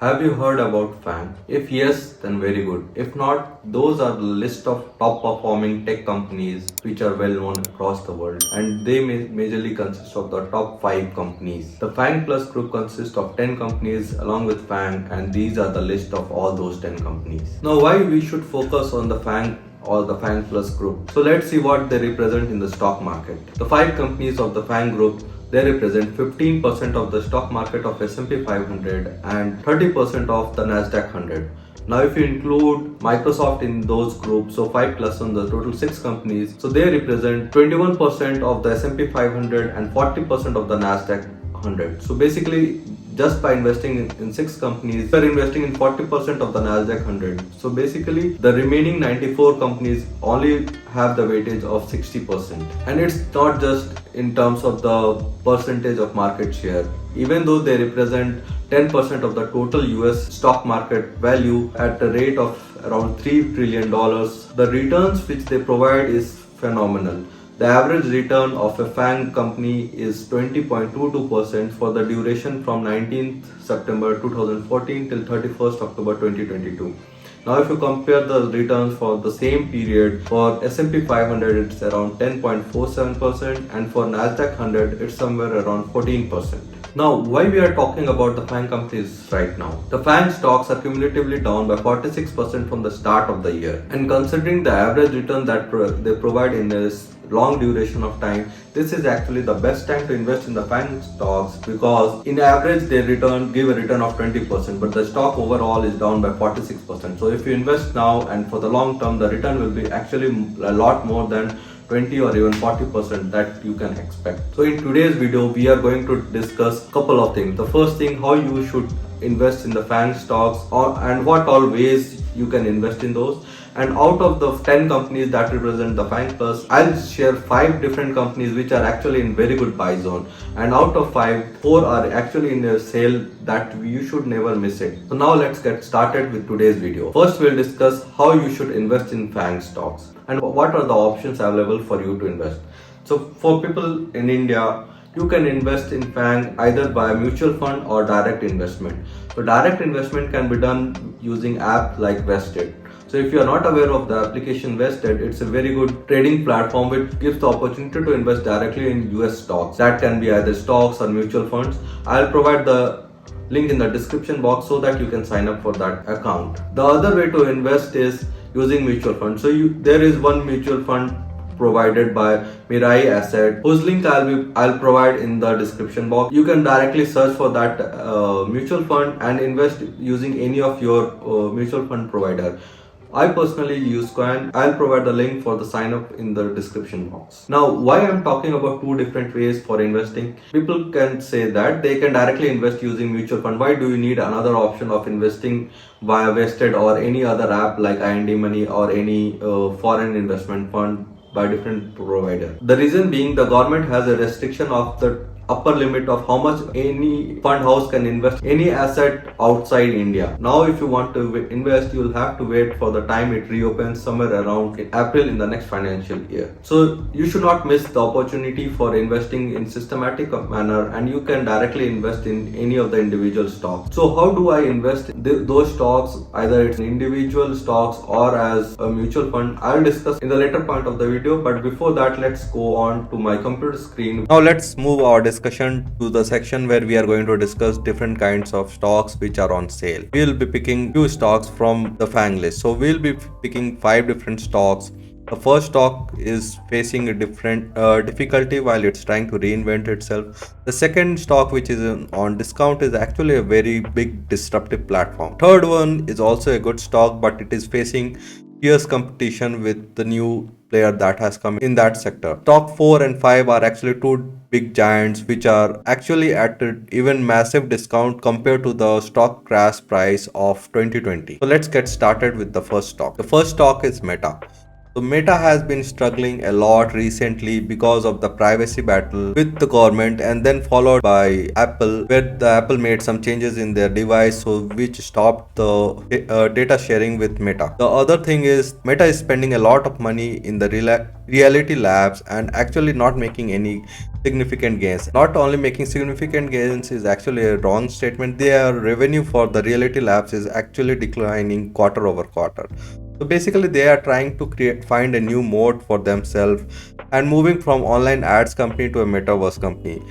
Have you heard about FANG? If yes, then very good. If not, those are the list of top performing tech companies which are well known across the world, and they majorly consist of the top 5 companies. The FANG Plus group consists of 10 companies along with FANG, and these are the list of all those 10 companies. Now, why we should focus on the FANG or the FANG Plus group? So let's see what they represent in the stock market. The 5 companies of the FANG group, they represent 15% of the stock market of S&P 500 and 30% of the Nasdaq 100. Now if you include Microsoft in those groups, so 5 plus on the total 6 companies, so they represent 21% of the S&P 500 and 40% of the Nasdaq 100. So basically, just by investing in 6 companies, we're investing in 40% of the Nasdaq 100. So basically, the remaining 94 companies only have the weightage of 60%. And it's not just in terms of the percentage of market share. Even though they represent 10% of the total US stock market value at a rate of around $3 trillion, the returns which they provide is phenomenal. The average return of a FANG company is 20.22% for the duration from 19th September 2014 till 31st October 2022. Now if you compare the returns for the same period, for S&P 500 it's around 10.47% and for Nasdaq 100 it's somewhere around 14%. Now, why we are talking about the FANG companies right now? The FANG stocks are cumulatively down by 46% from the start of the year. And considering the average return that they provide in this long duration of time, this is actually the best time to invest in the FANG stocks, because in average they give a return of 20%, but the stock overall is down by 46%. So if you invest now and for the long term, the return will be actually a lot more than 20 or even 40% that you can expect. So in today's video, we are going to discuss a couple of things. The first thing, how you should invest in the FANG stocks and what all ways you can invest in those. And out of the 10 companies that represent the FANG Plus, I'll share 5 different companies which are actually in very good buy zone. And out of 5, 4 are actually in a sale that you should never miss it. So now let's get started with today's video. First, we'll discuss how you should invest in FANG stocks and what are the options available for you to invest. So for people in India, you can invest in FANG either by mutual fund or direct investment. So direct investment can be done using apps like Vested. So if you are not aware of the application Vested, it's a very good trading platform which gives the opportunity to invest directly in US stocks. That can be either stocks or mutual funds. I'll provide the link in the description box so that you can sign up for that account. The other way to invest is using mutual funds. So there is one mutual fund provided by Mirae Asset, whose link I'll provide in the description box. You can directly search for that mutual fund and invest using any of your mutual fund provider. I personally use Coin. I'll provide the link for the sign up in the description box. Now, why I'm talking about 2 different ways for investing? People can say that they can directly invest using mutual fund. Why do you need another option of investing via Vested or any other app like IND Money or any foreign investment fund by different provider? The reason being, the government has a restriction of the upper limit of how much any fund house can invest any asset outside India. Now if you want to invest, you'll have to wait for the time it reopens somewhere around in April in the next financial year. So you should not miss the opportunity for investing in systematic manner, and you can directly invest in any of the individual stocks. So how do I invest in those stocks? Either it's individual stocks or as a mutual fund. I'll discuss in the later part of the video, but before that, let's go on to my computer screen. Now let's move our discussion to the section where we are going to discuss different kinds of stocks which are on sale. We'll be picking few stocks from the FANG list. So we'll be picking 5 different stocks. The first stock is facing a different difficulty while it's trying to reinvent itself. The second stock, which is on discount, is actually a very big disruptive platform. Third one is also a good stock, but it is facing fierce competition with the new player that has come in that sector. Stock 4 and 5 are actually 2 big giants which are actually at an even massive discount compared to the stock crash price of 2020. So let's get started with the first stock. The first stock is Meta. So Meta has been struggling a lot recently because of the privacy battle with the government, and then followed by Apple, where the Apple made some changes in their device, so which stopped the data sharing with Meta. The other thing is Meta is spending a lot of money in the reality labs and actually not making any significant gains. Not only making significant gains is actually a wrong statement. Their revenue for the reality labs is actually declining quarter over quarter. So basically, they are trying to find a new mode for themselves and moving from online ads company to a metaverse company.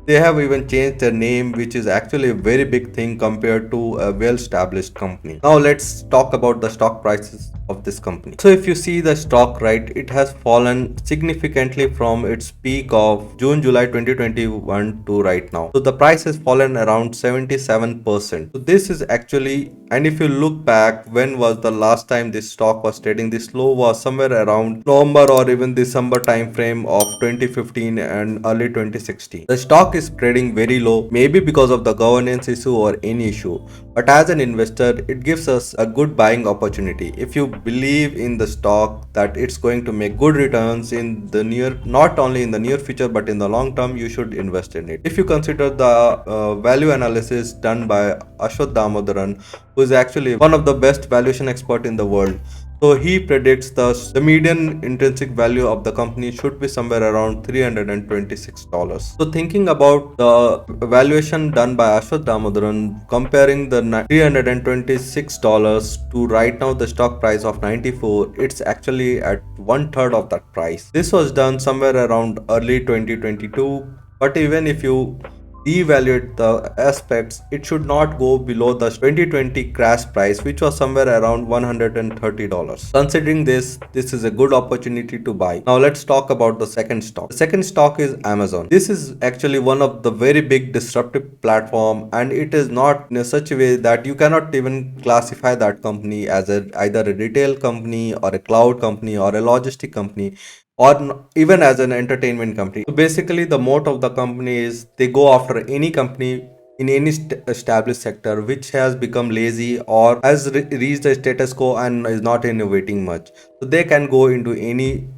They have even changed their name, which is actually a very big thing compared to a well-established company. Now let's talk about the stock prices of this company. So if you see the stock, right, it has fallen significantly from its peak of June, July 2021 to right now. So the price has fallen around 77%. So this is actually, and if you look back, when was the last time this stock was trading? This low was somewhere around November or even December time frame of 2015 and early 2016. The stock is trading very low, maybe because of the governance issue or any issue. But as an investor, it gives us a good buying opportunity. If you believe in the stock that it's going to make good returns in the not only in the near future but in the long term, you should invest in it. If you consider the value analysis done by Ashwat Damodaran, who is actually one of the best valuation expert in the world, so he predicts the median intrinsic value of the company should be somewhere around $326. So thinking about the valuation done by Ashwat Damodaran, comparing the $326 to right now the stock price of 94, it's actually at one third of that price. This was done somewhere around early 2022. But even if you evaluate the aspects, it should not go below the 2020 crash price, which was somewhere around $130. Considering this is a good opportunity to buy. Now let's talk about the second stock. The second stock is Amazon. This is actually one of the very big disruptive platform, and it is not in such a way that you cannot even classify that company as either a retail company or a cloud company or a logistic company or even as an entertainment company. So basically, the motto of the company is they go after any company in any established sector which has become lazy or has reached a status quo and is not innovating much. So they can go into any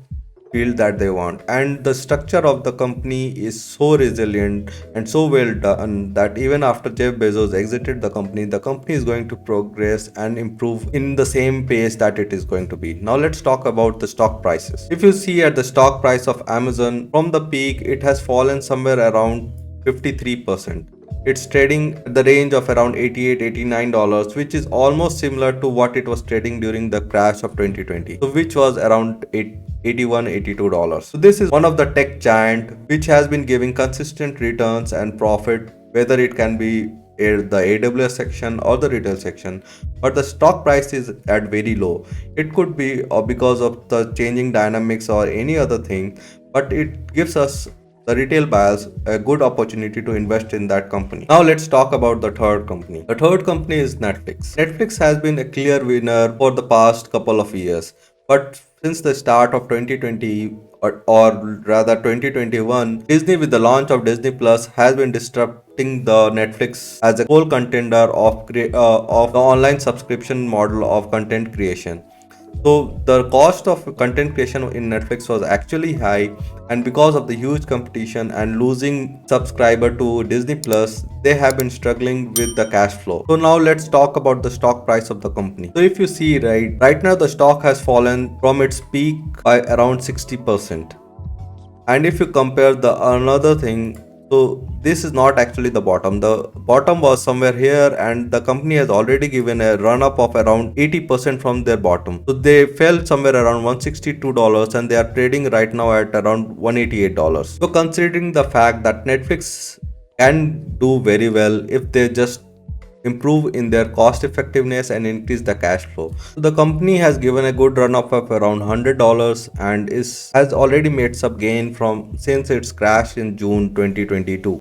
field that they want, and the structure of the company is so resilient and so well done that even after Jeff Bezos exited the company is going to progress and improve in the same pace that it is going to be. Now let's talk about the stock prices. If you see at the stock price of Amazon, from the peak it has fallen somewhere around 53%. It's trading at the range of around $88-$89, which is almost similar to what it was trading during the crash of 2020, so which was around $81-$82. So this is one of the tech giant which has been giving consistent returns and profit, whether it can be the AWS section or the retail section, but the stock price is at very low. It could be because of the changing dynamics or any other thing, but it gives us the retail buyers a good opportunity to invest in that company. Now let's talk about the third company. The third company is Netflix. Netflix has been a clear winner for the past couple of years, but since the start of 2020 or rather 2021, Disney with the launch of Disney Plus has been disrupting the Netflix as a whole contender of the online subscription model of content creation. So the cost of content creation in Netflix was actually high, and because of the huge competition and losing subscriber to Disney Plus, they have been struggling with the cash flow. So now let's talk about the stock price of the company. So if you see right now the stock has fallen from its peak by around 60%. And if you compare the another thing, so this is not actually the bottom. The bottom was somewhere here, and the company has already given a run up of around 80% from their bottom. So they fell somewhere around $162, and they are trading right now at around $188. So considering the fact that Netflix can do very well if they just improve in their cost effectiveness and increase the cash flow. So the company has given a good run up of around $100 and has already made some gain from since its crash in June 2022.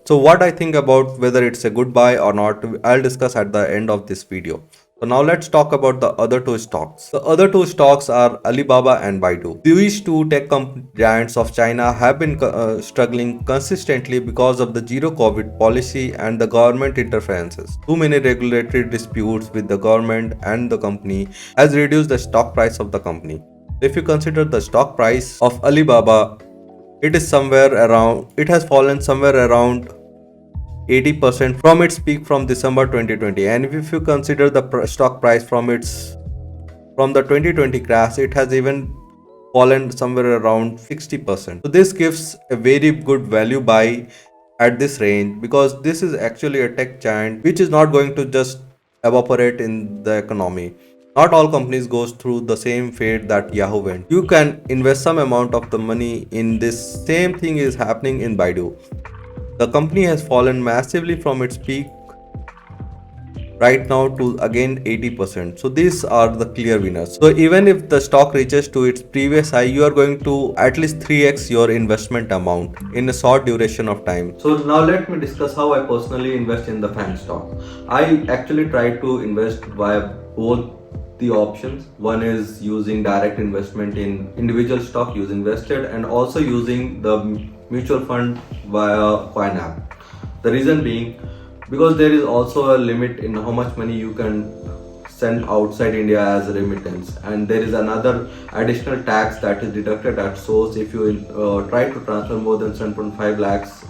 So what I think about whether it's a good buy or not, I'll discuss at the end of this video. So now let's talk about the other two stocks. The other two stocks are Alibaba and Baidu. These two tech giants of China have been struggling consistently because of the zero COVID policy and the government interferences. Too many regulatory disputes with the government and the company has reduced the stock price of the company. If you consider the stock price of Alibaba, it has fallen somewhere around 80% from its peak from December 2020, and if you consider the stock price from the 2020 crash, it has even fallen somewhere around 60%. So this gives a very good value buy at this range, because this is actually a tech giant which is not going to just evaporate in the economy. Not all companies goes through the same fate that Yahoo went. You can invest some amount of the money in this. Same thing is happening in Baidu. The company has fallen massively from its peak right now to again 80%. So these are the clear winners. So even if the stock reaches to its previous high, you are going to at least 3x your investment amount in a short duration of time. So now let me discuss how I personally invest in the FANG stock. I actually try to invest via both the options. One is using direct investment in individual stock using vested, and also using the mutual fund via Coin app. The reason being, because there is also a limit in how much money you can send outside India as a remittance, and there is another additional tax that is deducted at source if you try to transfer more than 7.5 lakhs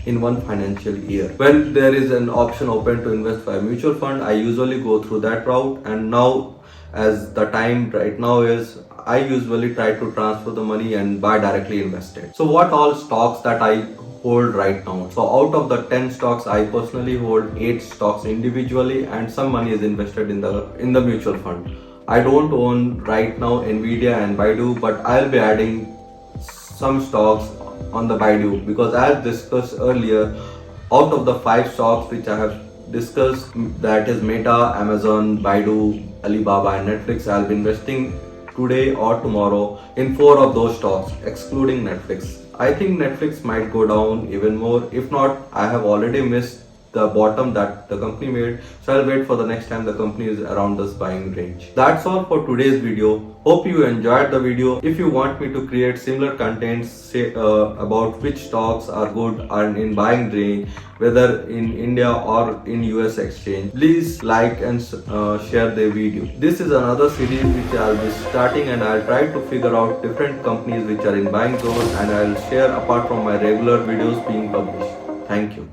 in one financial year. When there is an option open to invest via mutual fund, I usually go through that route, and now as the time right now is, I usually try to transfer the money and buy directly invested. So what all stocks that I hold right now? So out of the 10 stocks, I personally hold 8 stocks individually, and some money is invested in the mutual fund. I don't own right now Nvidia and Baidu, but I'll be adding some stocks on the Baidu, because as discussed earlier, out of the 5 stocks which I have discussed, that is Meta, Amazon, Baidu, Alibaba and Netflix, I'll be investing today or tomorrow in 4 of those stocks, excluding Netflix. I think Netflix might go down even more. If not, I have already missed the bottom that the company made, so I'll wait for the next time the company is around this buying range. That's all for today's video. Hope you enjoyed the video. If you want me to create similar contents, say about which stocks are good and in buying range, whether in India or in US exchange, please like and share the video. This is another series which I'll be starting, and I'll try to figure out different companies which are in buying zone, and I'll share apart from my regular videos being published. Thank you.